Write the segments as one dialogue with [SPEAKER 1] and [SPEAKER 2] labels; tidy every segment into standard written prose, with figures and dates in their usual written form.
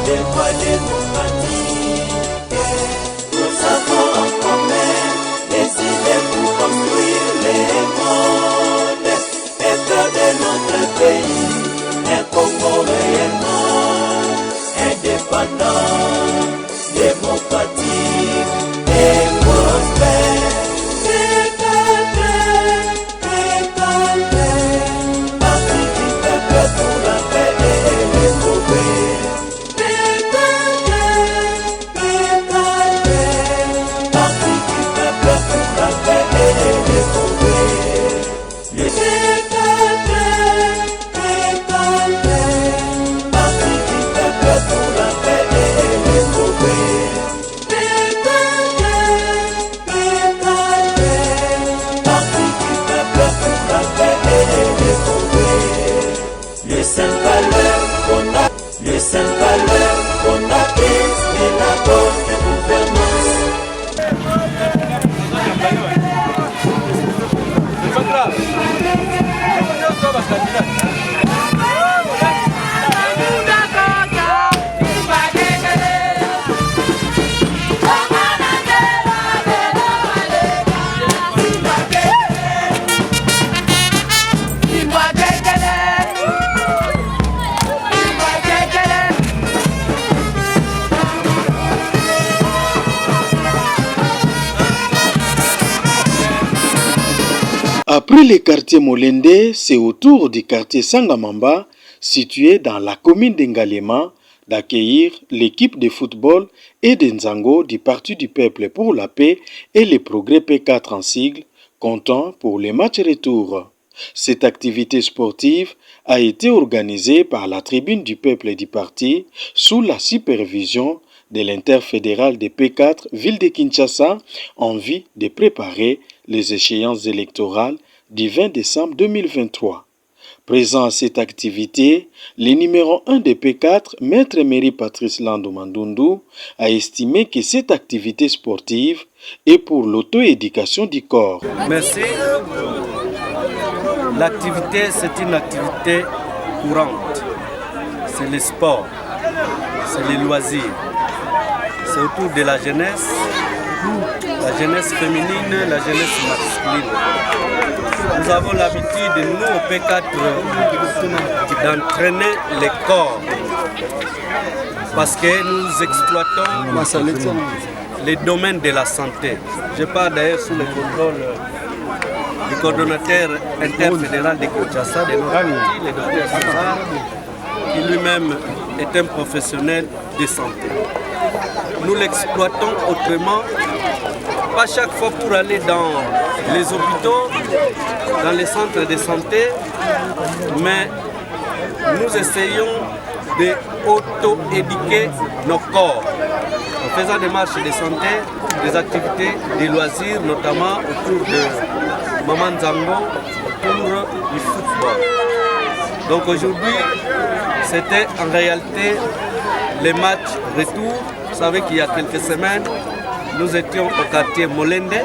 [SPEAKER 1] Aidez-moi démocratique. Nous avons en commun les idées pour construire les mondes et faire de notre pays un Congo réellement indépendant, démocratique et prospère. Les cinq valeurs fondatrices de la bonne gouvernance.
[SPEAKER 2] Après le quartier Molende, c'est au tour du quartier Sangamamba, situé dans la commune d'Engalema, d'accueillir l'équipe de football et de Nzango du Parti du Peuple pour la Paix et le Progrès P4 en sigle, comptant pour les matchs retour. Cette activité sportive a été organisée par la tribune du peuple du parti sous la supervision de l'interfédéral de P4 ville de Kinshasa en vue de préparer les échéances électorales du 20 décembre 2023. Présent à cette activité, le numéro 1 de P4, Maître Emery Patrice Landou Mandundu, a estimé que cette activité sportive est pour l'auto-éducation du corps.
[SPEAKER 3] Merci. L'activité, c'est une activité courante. C'est le sport, c'est les loisirs. C'est autour de la jeunesse féminine, la jeunesse masculine. Nous avons l'habitude, nous au P4, d'entraîner les corps parce que nous exploitons les domaines de la santé. Je parle d'ailleurs sous le contrôle du coordonnateur interfédéral de Kinshasa, de notre parti, le docteur César, qui lui-même est un professionnel de santé. Nous l'exploitons autrement, pas chaque fois pour aller dans les hôpitaux, dans les centres de santé, mais nous essayons de auto-éduquer nos corps en faisant des marches de santé, des activités, des loisirs, notamment autour de Maman Nzango, autour du football. Donc aujourd'hui, c'était en réalité les matchs retour. Vous savez qu'il y a quelques semaines, nous étions au quartier Molende,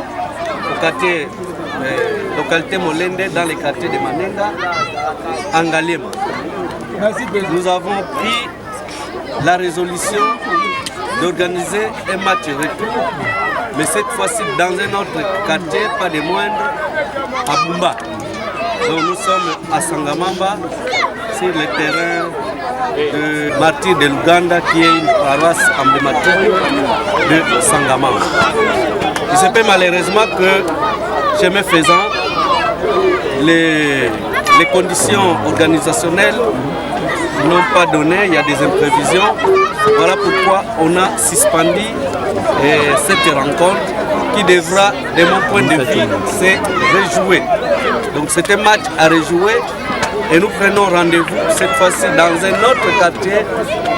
[SPEAKER 3] au quartier localité Molende, dans les quartiers de Manenga, Engalema. Nous avons pris la résolution d'organiser un match retour, mais cette fois-ci dans un autre quartier, pas de moindre, à Bumba. Donc nous sommes à Sangamamba, sur le terrain de Martyr de l'Ouganda, qui est une paroisse emblématique de Sangamamba. Il se peut malheureusement que, chemin faisant, les conditions organisationnelles n'ont pas donné, il y a des imprévisions. Voilà pourquoi on a suspendu cette rencontre qui devra, de mon point de vue, se rejouer. Donc c'est un match à rejouer et nous prenons rendez-vous cette fois-ci dans un autre quartier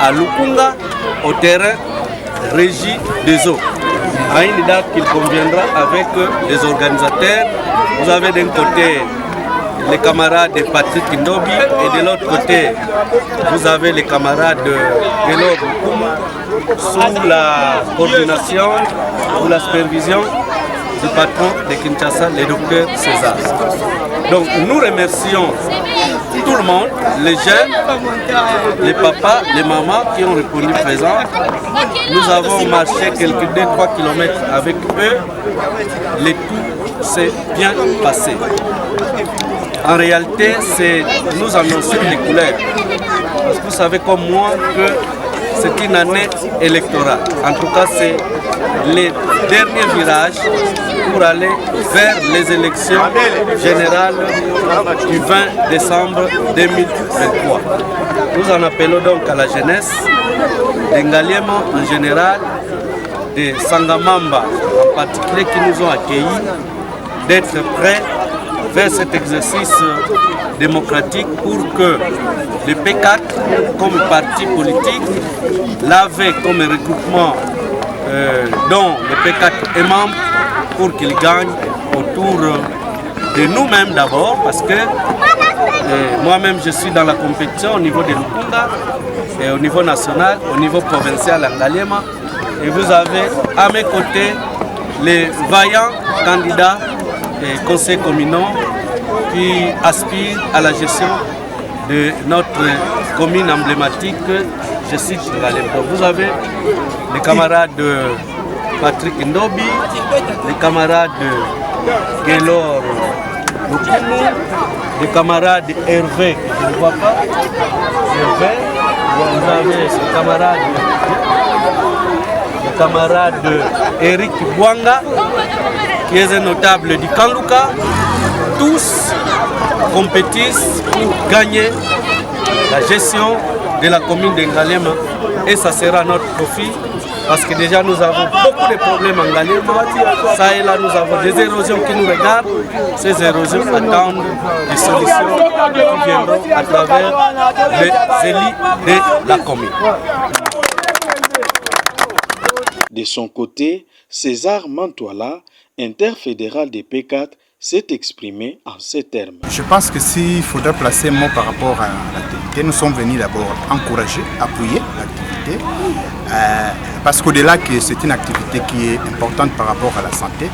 [SPEAKER 3] à Lukunga, au terrain Régie des eaux. À une date qu'il conviendra avec les organisateurs. Vous avez d'un côté les camarades de Patrick Ndobi et de l'autre côté vous avez les camarades de Gelor Mukumu sous la coordination, sous la supervision du patron de Kinshasa, le docteur César. Donc nous remercions tout le monde, les jeunes, les papas, les mamans qui ont répondu présent. Nous avons marché quelques 2-3 km avec eux. Le tout s'est bien passé. En réalité, c'est nous annoncer les couleurs. Parce que vous savez comme moi que c'est une année électorale. En tout cas, c'est les derniers virages pour aller vers les élections générales du 20 décembre 2023. Nous en appelons donc à la jeunesse d'Engaliema en général, de Sangamamba en particulier qui nous ont accueillis, d'être prêts vers cet exercice démocratique pour que le P4 comme parti politique, l'AV comme regroupement dont le P4 est membre, pour qu'il gagne autour de nous-mêmes d'abord, parce que moi-même je suis dans la compétition au niveau de Lukunda, et au niveau national, au niveau provincial en Ngaliema, et vous avez à mes côtés les vaillants candidats et conseils communaux qui aspirent à la gestion de notre commune emblématique, je cite Ngaliema. Vous avez les camarades de Patrick Ndobi, les camarades de Gaylor Lukumu, les camarades Hervé, je ne vois pas, Hervé, vous avez le camarade Eric Bouanga, qui est un notable du Kanluka. Tous compétissent pour gagner la gestion de la commune de Ngaliema et ça sera notre profit parce que déjà nous avons beaucoup de problèmes en Ngaliema. Ça et là nous avons des érosions qui nous regardent. Ces érosions attendent des solutions qui viendront à travers les élites de la commune.
[SPEAKER 2] De son côté, César Mantoala, interfédéral des P4, s'est exprimé en ces termes.
[SPEAKER 4] Je pense que s'il faudrait placer un mot par rapport à l'activité, nous sommes venus d'abord encourager, appuyer l'activité, parce qu'au-delà que c'est une activité qui est importante par rapport à la santé,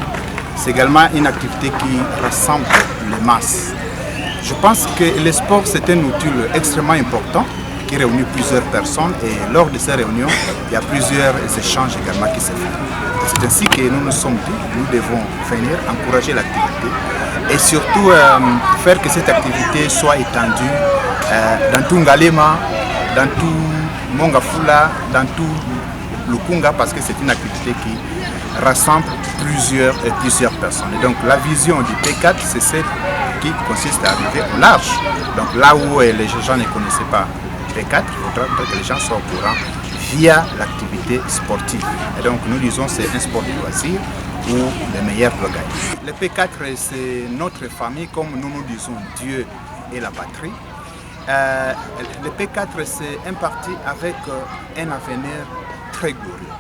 [SPEAKER 4] c'est également une activité qui rassemble les masses. Je pense que le sport c'est un outil extrêmement important qui réunit plusieurs personnes et lors de ces réunions, il y a plusieurs échanges également qui se font. C'est ainsi que nous nous sommes dit, nous devons venir encourager l'activité et surtout faire que cette activité soit étendue dans tout Ngaliema, dans tout Mongafula, dans tout Lukunga, parce que c'est une activité qui rassemble plusieurs personnes. Et donc la vision du P4, c'est celle qui consiste à arriver au large. Donc là où les gens ne connaissaient pas P4, il faudra que les gens soient au courant via l'activité sportive. Et donc nous disons c'est un sport de loisir où les meilleurs le gagnent. Le P4 c'est notre famille, comme nous nous disons Dieu et la patrie. Le P4 c'est un parti avec un avenir très glorieux.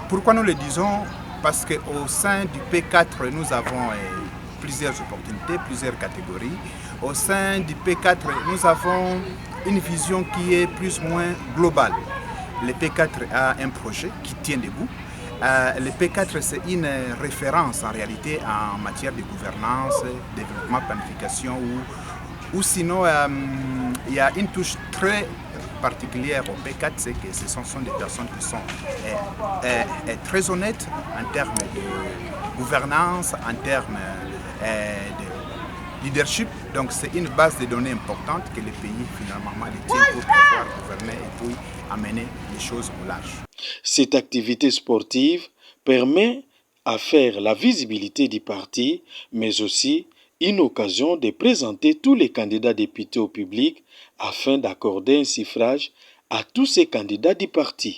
[SPEAKER 4] Pourquoi nous le disons? Parce qu'au sein du P4 nous avons plusieurs opportunités, plusieurs catégories. Au sein du P4 nous avons une vision qui est plus ou moins globale. Le P4 a un projet qui tient debout. Le P4 c'est une référence en réalité en matière de gouvernance, développement, planification ou sinon il y a une touche très particulière au P4, c'est que ce sont des personnes qui sont très honnêtes en termes de gouvernance, en termes de leadership. Donc c'est une base de données importante que le pays finalement détient pour pouvoir gouverner et puis amener les choses au large.
[SPEAKER 2] Cette activité sportive permet à faire la visibilité du parti, mais aussi une occasion de présenter tous les candidats députés au public afin d'accorder un suffrage à tous ces candidats du parti.